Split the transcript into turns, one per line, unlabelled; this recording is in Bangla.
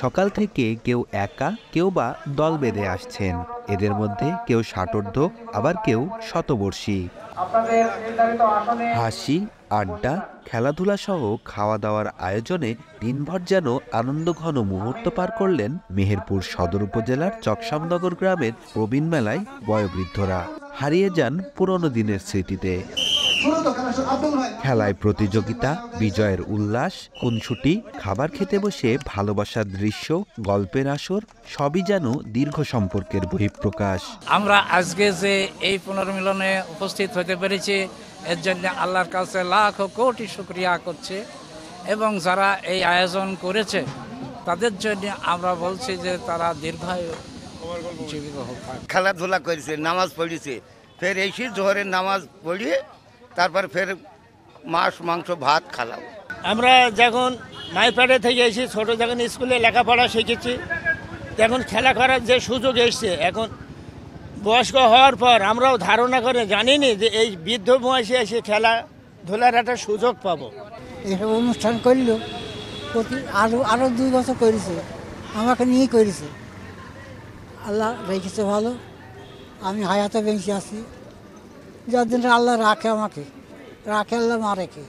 সকাল থেকে কেউ একা, কেউ বা দল বেঁধে আসছেন। এদের মধ্যে কেউ ষাটোর্ধ্ব, আবার কেউ শতবর্ষী। হাসি, আড্ডা, খেলাধুলা সহ খাওয়া দাওয়ার আয়োজনে দিনভর যেন আনন্দঘন মুহূর্ত পার করলেন মেহেরপুর সদর উপজেলার চকসামনগর গ্রামের প্রবীণ মেলায় বয়োবৃদ্ধরা। হারিয়ে যান পুরনো দিনের স্মৃতিতে। খেলায় প্রতিযোগিতা, বিজয়ের উল্লাস, খুনসুটি, খাবার খেতে বসে ভালোবাসার দৃশ্য, গল্পের আসর, সবই যেন দীর্ঘ সম্পর্কের বহিঃপ্রকাশ।
আমরা আজকে যে এই পুনর্মিলনে উপস্থিত হতে পেরেছি, এর জন্য আল্লাহর কাছে লাখ কোটি শুকরিয়া করছে, এবং যারা এই আয়োজন করেছে তাদের জন্য আমরা বলছি যে তারা দীর্ঘায়ু জীবিত হোক।
খেলাধুলা করেছে, নামাজ পড়েছে, ফের এসে জোহরের নামাজ পড়িয়ে তারপর ফের মাছ মাংস ভাত খালাম।
আমরা যখন মাইপাড়ে থেকে এসে ছোটো যখন স্কুলে লেখাপড়া শিখেছি, তখন খেলা করার যে সুযোগ এসছে, এখন বয়স্ক হওয়ার পর আমরাও ধারণা করে জানিনি যে এই বৃদ্ধ বয়সে এসে খেলাধুলার একটা সুযোগ পাবো।
এসব অনুষ্ঠান করলো প্রতি আরও 2 বছর করেছে, আমাকে নিয়ে করেছে। আল্লাহ রেখেছে ভালো, আমি হায়াতে বেঁচে আছি। যতদিন আল্লাহ রাখে, আমাকে রাখে, আল্লাহ মা রেখে।